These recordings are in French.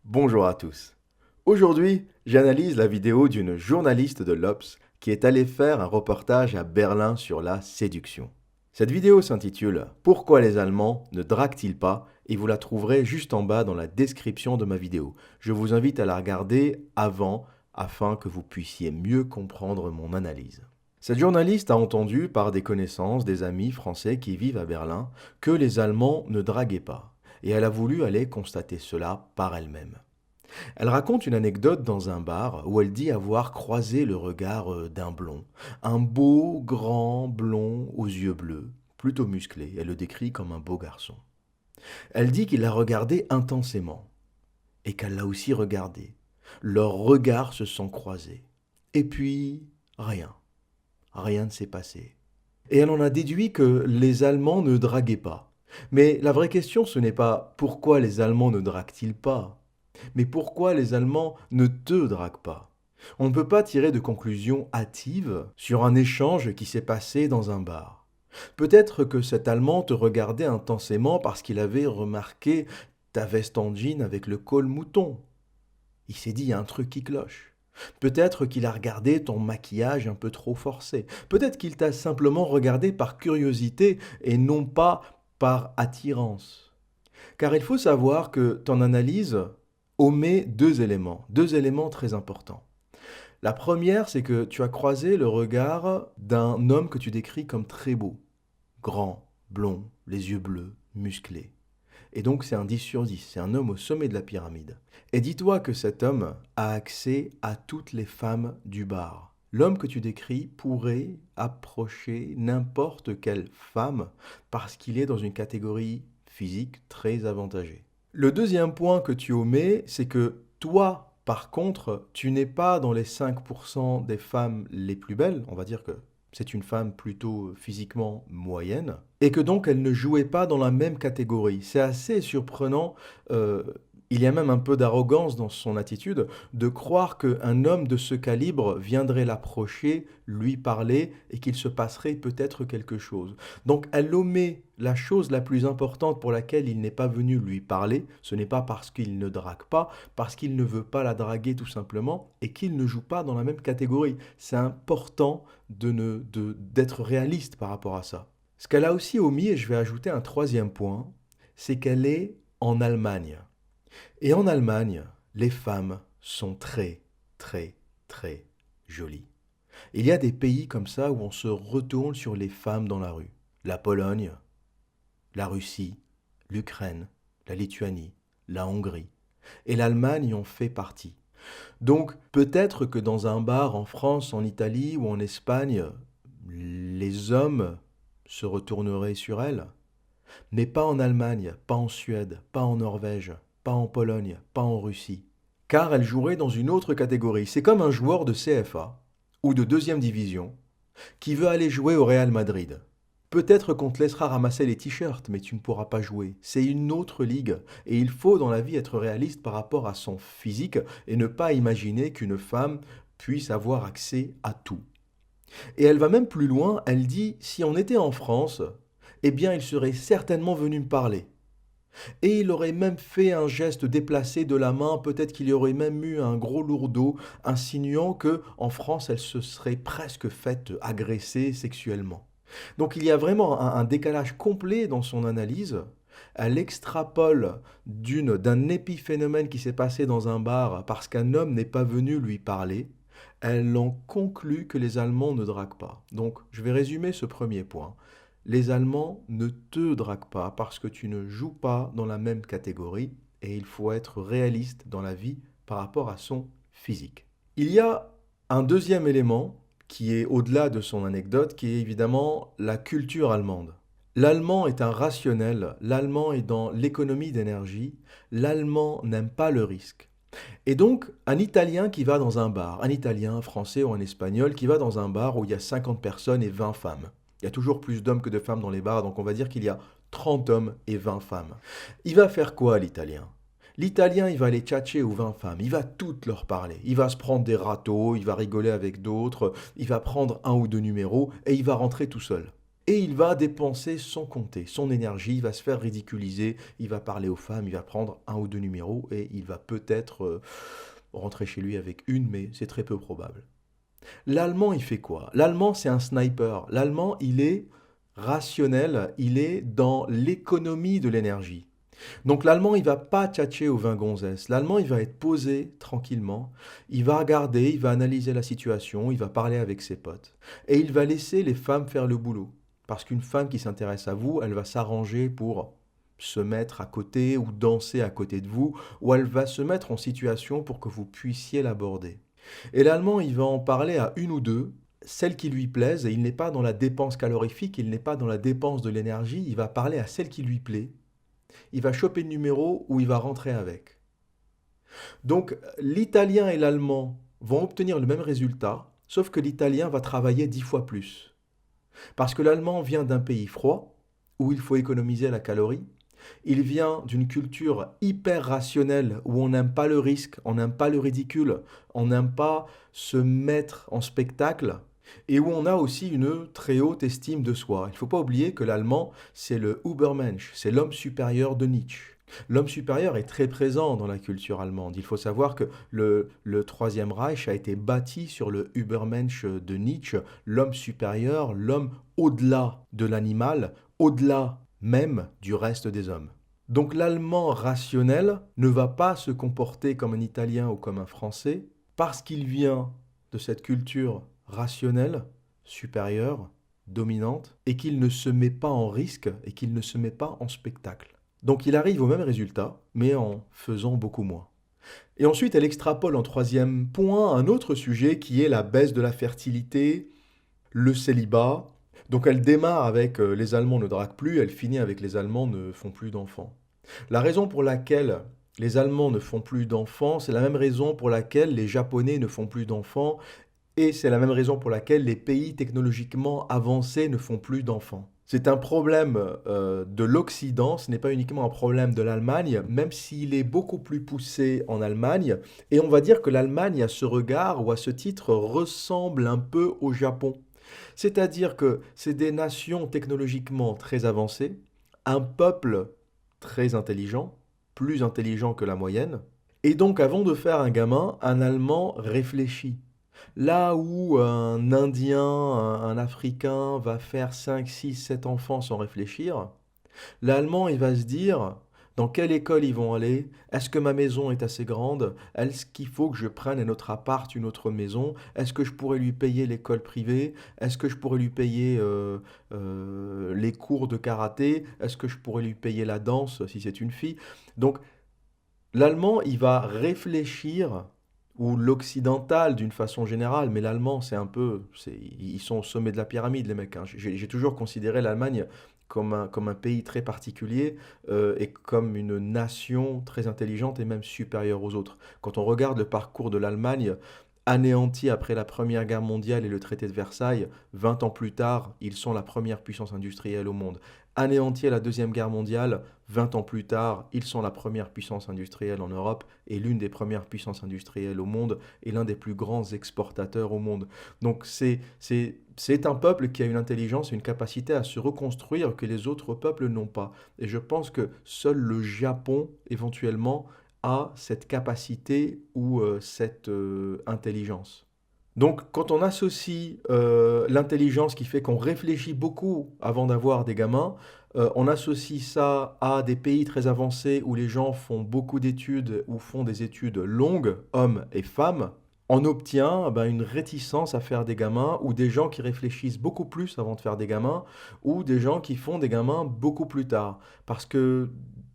Bonjour à tous. Aujourd'hui, j'analyse la vidéo d'une journaliste de l'Obs qui est allée faire un reportage à Berlin sur la séduction. Cette vidéo s'intitule Pourquoi les Allemands ne draguent-ils pas et vous la trouverez juste en bas dans la description de ma vidéo. Je vous invite à la regarder avant afin que vous puissiez mieux comprendre mon analyse. Cette journaliste a entendu par des connaissances, des amis français qui vivent à Berlin, que les Allemands ne draguaient pas, et elle a voulu aller constater cela par elle-même. Elle raconte une anecdote dans un bar où elle dit avoir croisé le regard d'un blond, un beau, grand, blond aux yeux bleus, plutôt musclé, elle le décrit comme un beau garçon. Elle dit qu'il l'a regardé intensément, et qu'elle l'a aussi regardé. Leurs regards se sont croisés. Et puis, rien ne s'est passé. Et elle en a déduit que les Allemands ne draguaient pas. Mais la vraie question, ce n'est pas pourquoi les Allemands ne draguent-ils pas, mais pourquoi les Allemands ne te draguent pas? On ne peut pas tirer de conclusion hâtive sur un échange qui s'est passé dans un bar. Peut-être que cet Allemand te regardait intensément parce qu'il avait remarqué ta veste en jean avec le col mouton. Il s'est dit, il y a un truc qui cloche. Peut-être qu'il a regardé ton maquillage un peu trop forcé. Peut-être qu'il t'a simplement regardé par curiosité et non pas par attirance. Car il faut savoir que ton analyse omet deux éléments très importants. La première, c'est que tu as croisé le regard d'un homme que tu décris comme très beau, grand, blond, les yeux bleus, musclé. Et donc c'est un 10 sur 10, c'est un homme au sommet de la pyramide. Et dis-toi que cet homme a accès à toutes les femmes du bar. L'homme que tu décris pourrait approcher n'importe quelle femme parce qu'il est dans une catégorie physique très avantagée. Le deuxième point que tu omets, c'est que toi, par contre, tu n'es pas dans les 5% des femmes les plus belles, on va dire que c'est une femme plutôt physiquement moyenne, et que donc elle ne jouait pas dans la même catégorie. C'est assez surprenant, il y a même un peu d'arrogance dans son attitude, de croire qu'un homme de ce calibre viendrait l'approcher, lui parler, et qu'il se passerait peut-être quelque chose. Donc elle omet la chose la plus importante pour laquelle il n'est pas venu lui parler, ce n'est pas parce qu'il ne drague pas, parce qu'il ne veut pas la draguer tout simplement, et qu'il ne joue pas dans la même catégorie. C'est important d'être réaliste par rapport à ça. Ce qu'elle a aussi omis, et je vais ajouter un troisième point, c'est qu'elle est en Allemagne. Et en Allemagne, les femmes sont très, très, très jolies. Il y a des pays comme ça où on se retourne sur les femmes dans la rue. La Pologne, la Russie, l'Ukraine, la Lituanie, la Hongrie. Et l'Allemagne en fait partie. Donc peut-être que dans un bar en France, en Italie ou en Espagne, les hommes se retourneraient sur elles, mais pas en Allemagne, pas en Suède, pas en Norvège, pas en Pologne, pas en Russie, car elles joueraient dans une autre catégorie. C'est comme un joueur de CFA ou de deuxième division qui veut aller jouer au Real Madrid. Peut-être qu'on te laissera ramasser les t-shirts, mais tu ne pourras pas jouer. C'est une autre ligue. Et il faut dans la vie être réaliste par rapport à son physique et ne pas imaginer qu'une femme puisse avoir accès à tout. Et elle va même plus loin, elle dit, si on était en France, eh bien il serait certainement venu me parler. Et il aurait même fait un geste déplacé de la main, peut-être qu'il y aurait même eu un gros lourdeau, insinuant que en France, elle se serait presque faite agresser sexuellement. Donc il y a vraiment un décalage complet dans son analyse. Elle extrapole d'un épiphénomène qui s'est passé dans un bar parce qu'un homme n'est pas venu lui parler. Elle en conclut que les Allemands ne draguent pas. Donc je vais résumer ce premier point. Les Allemands ne te draguent pas parce que tu ne joues pas dans la même catégorie et il faut être réaliste dans la vie par rapport à son physique. Il y a un deuxième élément qui est au-delà de son anecdote, qui est évidemment la culture allemande. L'allemand est un rationnel, l'allemand est dans l'économie d'énergie, l'allemand n'aime pas le risque. Et donc, un Italien qui va dans un bar, un Italien, un Français ou un Espagnol qui va dans un bar où il y a 50 personnes et 20 femmes. Il y a toujours plus d'hommes que de femmes dans les bars, donc on va dire qu'il y a 30 hommes et 20 femmes. Il va faire quoi, l'Italien? L'Italien, il va aller tchatcher aux 20 femmes, il va toutes leur parler. Il va se prendre des râteaux, il va rigoler avec d'autres, il va prendre un ou deux numéros et il va rentrer tout seul. Et il va dépenser sans compter son énergie, il va se faire ridiculiser, il va parler aux femmes, il va prendre un ou deux numéros et il va peut-être rentrer chez lui avec une, mais c'est très peu probable. L'allemand, il fait quoi? L'allemand, c'est un sniper. L'allemand, il est rationnel, il est dans l'économie de l'énergie. Donc l'allemand, il va pas tchatcher au vin gonzesse. L'allemand, il va être posé tranquillement, il va regarder, il va analyser la situation, il va parler avec ses potes. Et il va laisser les femmes faire le boulot. Parce qu'une femme qui s'intéresse à vous, elle va s'arranger pour se mettre à côté ou danser à côté de vous, ou elle va se mettre en situation pour que vous puissiez l'aborder. Et l'allemand, il va en parler à une ou deux, celles qui lui plaisent, et il n'est pas dans la dépense calorifique, il n'est pas dans la dépense de l'énergie, il va parler à celle qui lui plaît, il va choper le numéro ou il va rentrer avec. Donc l'italien et l'allemand vont obtenir le même résultat, sauf que l'italien va travailler 10 fois plus. Parce que l'allemand vient d'un pays froid, où il faut économiser la calorie. Il vient d'une culture hyper rationnelle, où on n'aime pas le risque, on n'aime pas le ridicule, on n'aime pas se mettre en spectacle, et où on a aussi une très haute estime de soi. Il ne faut pas oublier que l'allemand, c'est le Übermensch, c'est l'homme supérieur de Nietzsche. L'homme supérieur est très présent dans la culture allemande. Il faut savoir que le Troisième Reich a été bâti sur le Übermensch de Nietzsche, l'homme supérieur, l'homme au-delà de l'animal, au-delà même du reste des hommes. Donc l'allemand rationnel ne va pas se comporter comme un italien ou comme un français parce qu'il vient de cette culture rationnelle, supérieure, dominante, et qu'il ne se met pas en risque et qu'il ne se met pas en spectacle. Donc il arrive au même résultat, mais en faisant beaucoup moins. Et ensuite, elle extrapole en troisième point un autre sujet qui est la baisse de la fertilité, le célibat. Donc elle démarre avec les Allemands ne draguent plus, elle finit avec les Allemands ne font plus d'enfants. La raison pour laquelle les Allemands ne font plus d'enfants, c'est la même raison pour laquelle les Japonais ne font plus d'enfants, et c'est la même raison pour laquelle les pays technologiquement avancés ne font plus d'enfants. C'est un problème de l'Occident, ce n'est pas uniquement un problème de l'Allemagne, même s'il est beaucoup plus poussé en Allemagne. Et on va dire que l'Allemagne, à ce regard ou à ce titre, ressemble un peu au Japon. C'est-à-dire que c'est des nations technologiquement très avancées, un peuple très intelligent, plus intelligent que la moyenne. Et donc avant de faire un gamin, un Allemand réfléchit. Là où un Indien, un Africain va faire 5, 6, 7 enfants sans réfléchir, l'Allemand, il va se dire, dans quelle école ils vont aller? Est-ce que ma maison est assez grande? Est-ce qu'il faut que je prenne un autre appart, une autre maison? Est-ce que je pourrais lui payer l'école privée? Est-ce que je pourrais lui payer les cours de karaté? Est-ce que je pourrais lui payer la danse si c'est une fille? Donc l'allemand, il va réfléchir, ou l'occidental d'une façon générale, mais l'allemand, c'est un peu, ils sont au sommet de la pyramide, les mecs, hein. J'ai toujours considéré l'Allemagne comme un pays très particulier et comme une nation très intelligente et même supérieure aux autres. Quand on regarde le parcours de l'Allemagne, anéanti après la Première Guerre mondiale et le traité de Versailles, 20 ans plus tard, ils sont la première puissance industrielle au monde. Anéanti à la Deuxième Guerre mondiale, 20 ans plus tard, ils sont la première puissance industrielle en Europe et l'une des premières puissances industrielles au monde et l'un des plus grands exportateurs au monde. Donc c'est un peuple qui a une intelligence et une capacité à se reconstruire que les autres peuples n'ont pas. Et je pense que seul le Japon, éventuellement, a cette capacité ou cette intelligence. Donc, quand on associe l'intelligence qui fait qu'on réfléchit beaucoup avant d'avoir des gamins, on associe ça à des pays très avancés où les gens font beaucoup d'études ou font des études longues, hommes et femmes, on obtient ben, une réticence à faire des gamins ou des gens qui réfléchissent beaucoup plus avant de faire des gamins ou des gens qui font des gamins beaucoup plus tard. Parce que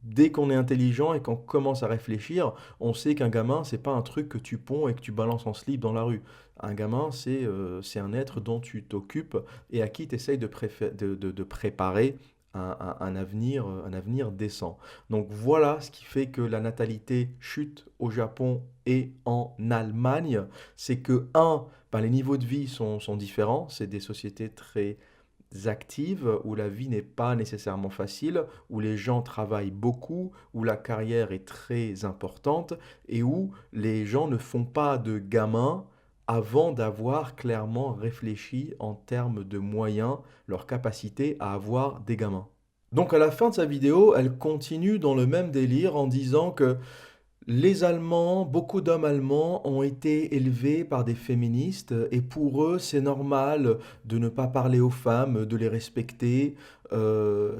dès qu'on est intelligent et qu'on commence à réfléchir, on sait qu'un gamin, c'est pas un truc que tu ponds et que tu balances en slip dans la rue. Un gamin, c'est un être dont tu t'occupes et à qui tu essayes de préparer un avenir décent. Donc voilà ce qui fait que la natalité chute au Japon et en Allemagne. C'est que, ben, les niveaux de vie sont différents. C'est des sociétés très actives où la vie n'est pas nécessairement facile, où les gens travaillent beaucoup, où la carrière est très importante et où les gens ne font pas de gamins avant d'avoir clairement réfléchi en termes de moyens, leur capacité à avoir des gamins. Donc à la fin de sa vidéo, elle continue dans le même délire en disant que les Allemands, beaucoup d'hommes allemands ont été élevés par des féministes et pour eux, c'est normal de ne pas parler aux femmes, de les respecter.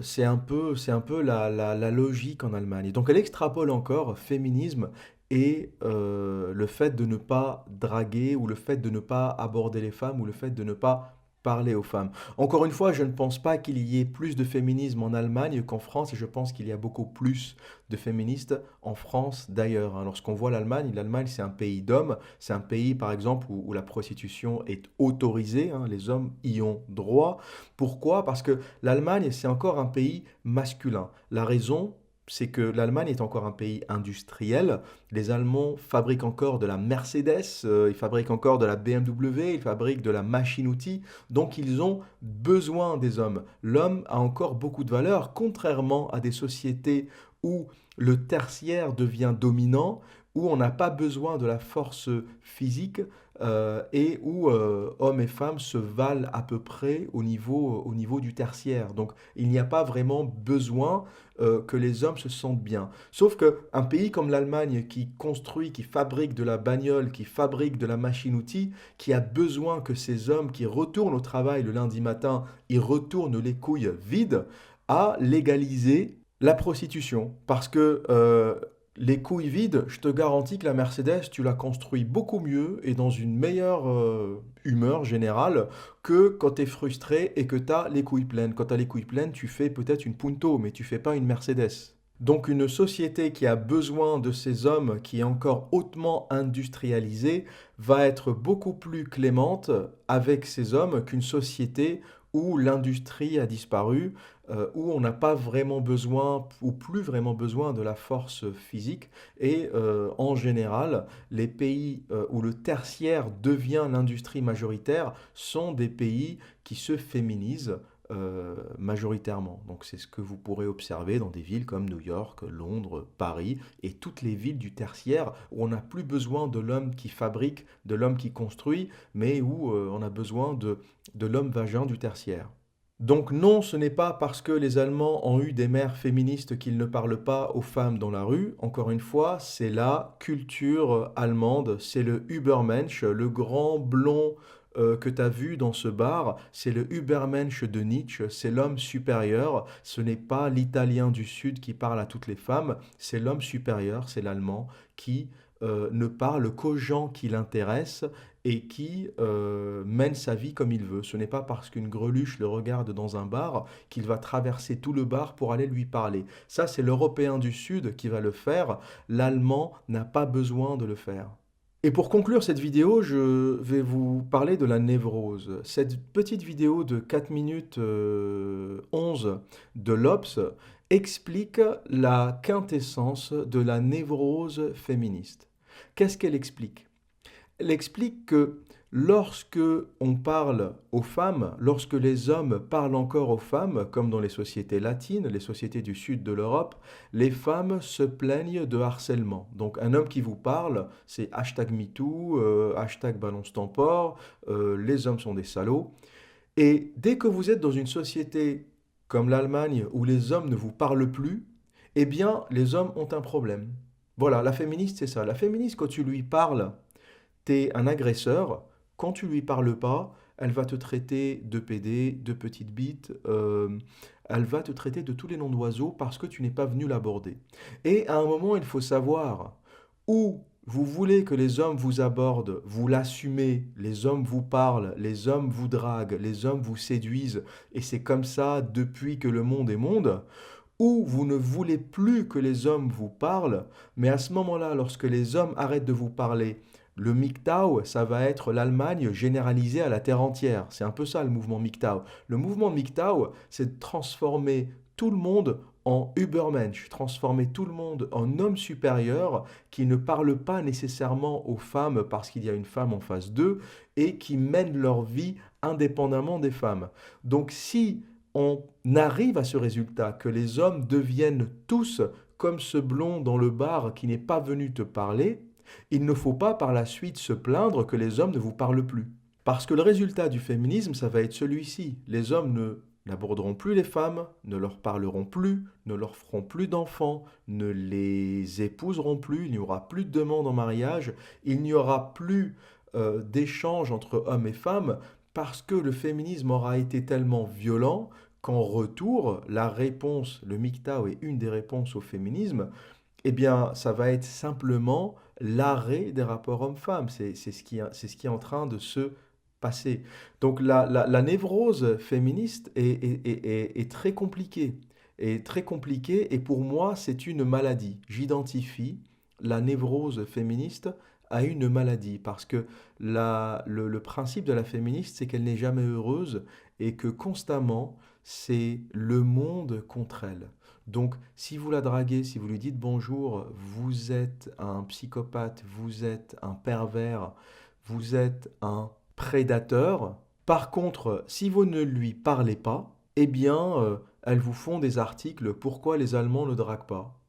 C'est un peu la logique en Allemagne. Donc elle extrapole encore féminisme et le fait de ne pas draguer ou le fait de ne pas aborder les femmes ou le fait de ne pas parler aux femmes. Encore une fois, je ne pense pas qu'il y ait plus de féminisme en Allemagne qu'en France et je pense qu'il y a beaucoup plus de féministes en France d'ailleurs, hein. Lorsqu'on voit l'Allemagne c'est un pays d'hommes, c'est un pays par exemple où la prostitution est autorisée, hein, les hommes y ont droit. Pourquoi? Parce que l'Allemagne c'est encore un pays masculin. La raison, c'est que l'Allemagne est encore un pays industriel. Les Allemands fabriquent encore de la Mercedes, ils fabriquent encore de la BMW, ils fabriquent de la machine-outil. Donc ils ont besoin des hommes. L'homme a encore beaucoup de valeur, contrairement à des sociétés où le tertiaire devient dominant, où on n'a pas besoin de la force physique et où hommes et femmes se valent à peu près au niveau du tertiaire. Donc il n'y a pas vraiment besoin que les hommes se sentent bien. Sauf qu'un pays comme l'Allemagne qui construit, qui fabrique de la bagnole, qui fabrique de la machine-outil, qui a besoin que ces hommes qui retournent au travail le lundi matin, ils retournent les couilles vides, a légalisé la prostitution. Parce que les couilles vides, je te garantis que la Mercedes, tu la construis beaucoup mieux et dans une meilleure humeur générale que quand tu es frustré et que tu as les couilles pleines. Quand tu as les couilles pleines, tu fais peut-être une Punto, mais tu fais pas une Mercedes. Donc une société qui a besoin de ces hommes, qui est encore hautement industrialisée, va être beaucoup plus clémente avec ces hommes qu'une société où l'industrie a disparu, où on n'a pas vraiment besoin ou plus vraiment besoin de la force physique. Et en général, les pays où le tertiaire devient l'industrie majoritaire sont des pays qui se féminisent majoritairement. Donc c'est ce que vous pourrez observer dans des villes comme New York, Londres, Paris et toutes les villes du tertiaire où on n'a plus besoin de l'homme qui fabrique, de l'homme qui construit, mais où on a besoin de l'homme vagin du tertiaire. Donc non, ce n'est pas parce que les Allemands ont eu des mères féministes qu'ils ne parlent pas aux femmes dans la rue. Encore une fois, c'est la culture allemande, c'est le Übermensch, le grand blond que tu as vu dans ce bar, c'est le Übermensch de Nietzsche, c'est l'homme supérieur. Ce n'est pas l'Italien du Sud qui parle à toutes les femmes, c'est l'homme supérieur, c'est l'Allemand qui ne parle qu'aux gens qui l'intéressent et qui mène sa vie comme il veut. Ce n'est pas parce qu'une greluche le regarde dans un bar qu'il va traverser tout le bar pour aller lui parler. Ça, c'est l'Européen du Sud qui va le faire. L'Allemand n'a pas besoin de le faire. Et pour conclure cette vidéo, je vais vous parler de la névrose. Cette petite vidéo de 4 minutes 11 de l'Obs explique la quintessence de la névrose féministe. Qu'est-ce qu'elle explique? Elle explique que lorsque on parle aux femmes, lorsque les hommes parlent encore aux femmes, comme dans les sociétés latines, les sociétés du sud de l'Europe, les femmes se plaignent de harcèlement. Donc un homme qui vous parle, c'est hashtag MeToo, hashtag balance ton porc, les hommes sont des salauds. Et dès que vous êtes dans une société comme l'Allemagne où les hommes ne vous parlent plus, eh bien les hommes ont un problème. Voilà, la féministe c'est ça. La féministe quand tu lui parles, t'es un agresseur, quand tu lui parles pas, elle va te traiter de pédé, de petite bite, elle va te traiter de tous les noms d'oiseaux parce que tu n'es pas venu l'aborder. Et à un moment, il faut savoir où vous voulez que les hommes vous abordent, vous l'assumez, les hommes vous parlent, les hommes vous draguent, les hommes vous séduisent, et c'est comme ça depuis que le monde est monde, ou vous ne voulez plus que les hommes vous parlent, mais à ce moment-là, lorsque les hommes arrêtent de vous parler, le MGTOW, ça va être l'Allemagne généralisée à la terre entière. C'est un peu ça le mouvement MGTOW. Le mouvement MGTOW, c'est de transformer tout le monde en Übermensch, transformer tout le monde en homme supérieur qui ne parle pas nécessairement aux femmes parce qu'il y a une femme en face d'eux et qui mènent leur vie indépendamment des femmes. Donc si on arrive à ce résultat, que les hommes deviennent tous comme ce blond dans le bar qui n'est pas venu te parler, Il ne faut pas par la suite se plaindre que les hommes ne vous parlent plus. Parce que le résultat du féminisme, ça va être celui-ci. Les hommes n'aborderont plus les femmes, ne leur parleront plus, ne leur feront plus d'enfants, ne les épouseront plus, il n'y aura plus de demande en mariage, il n'y aura plus d'échange entre hommes et femmes, parce que le féminisme aura été tellement violent qu'en retour, la réponse, le MGTOW est une des réponses au féminisme, eh bien, ça va être simplement l'arrêt des rapports hommes-femmes. C'est ce qui est en train de se passer. Donc la névrose féministe est très compliquée. Est très compliquée et pour moi, c'est une maladie. J'identifie la névrose féministe à une maladie parce que le principe de la féministe, c'est qu'elle n'est jamais heureuse et que constamment, c'est le monde contre elle. Donc, si vous la draguez, si vous lui dites bonjour, vous êtes un psychopathe, vous êtes un pervers, vous êtes un prédateur. Par contre, si vous ne lui parlez pas, eh bien, elles vous font des articles pourquoi les Allemands ne draguent pas.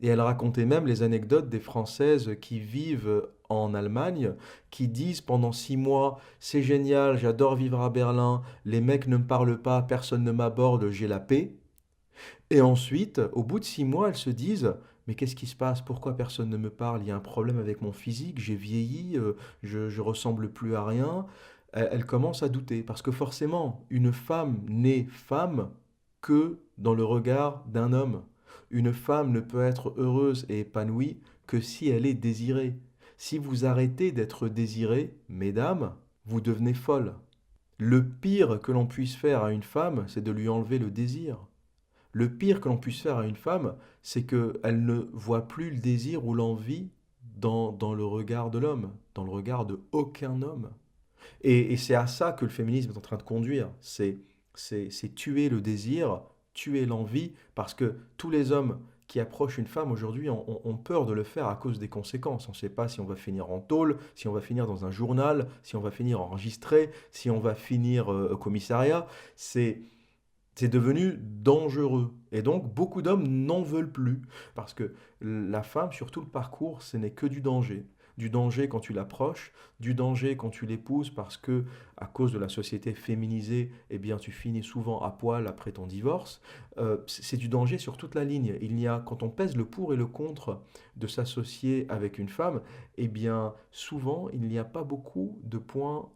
Et elle racontait même les anecdotes des Françaises qui vivent en Allemagne, qui disent pendant 6 mois, c'est génial, j'adore vivre à Berlin, les mecs ne me parlent pas, personne ne m'aborde, j'ai la paix. Et ensuite, au bout de 6 mois, elles se disent, mais qu'est-ce qui se passe? Pourquoi personne ne me parle? Il y a un problème avec mon physique, j'ai vieilli, je ressemble plus à rien. Elles commencent à douter, parce que forcément, une femme n'est femme que dans le regard d'un homme. Une femme ne peut être heureuse et épanouie que si elle est désirée. Si vous arrêtez d'être désirée, mesdames, vous devenez folle. Le pire que l'on puisse faire à une femme, c'est de lui enlever le désir. Le pire que l'on puisse faire à une femme, c'est qu'elle ne voit plus le désir ou l'envie dans le regard de l'homme, dans le regard de aucun homme. Et c'est à ça que le féminisme est en train de conduire. C'est tuer le désir, tuer l'envie, parce que tous les hommes qui approchent une femme aujourd'hui ont peur de le faire à cause des conséquences. On ne sait pas si on va finir en tôle, si on va finir dans un journal, si on va finir enregistré, si on va finir au commissariat. C'est devenu dangereux. Et donc, beaucoup d'hommes n'en veulent plus. Parce que la femme, sur tout le parcours, ce n'est que du danger. Du danger quand tu l'approches, du danger quand tu l'épouses, parce que, à cause de la société féminisée, eh bien, tu finis souvent à poil après ton divorce. C'est du danger sur toute la ligne. Il n'y a, quand on pèse le pour et le contre de s'associer avec une femme, eh bien, souvent, il n'y a pas beaucoup de points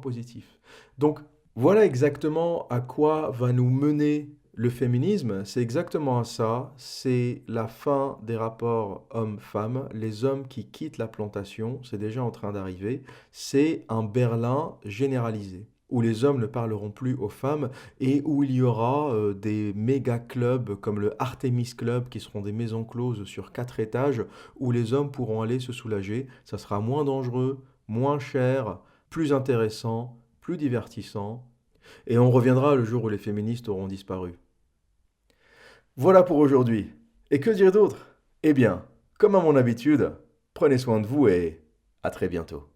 positifs. Donc, voilà exactement à quoi va nous mener le féminisme. C'est exactement à ça. C'est la fin des rapports hommes-femmes. Les hommes qui quittent la plantation, c'est déjà en train d'arriver. C'est un Berlin généralisé, où les hommes ne parleront plus aux femmes et où il y aura des méga clubs comme le Artemis Club qui seront des maisons closes sur 4 étages où les hommes pourront aller se soulager. Ça sera moins dangereux, moins cher, plus intéressant, plus divertissant. Et on reviendra le jour où les féministes auront disparu. Voilà pour aujourd'hui. Et que dire d'autre? Eh bien, comme à mon habitude, prenez soin de vous et à très bientôt.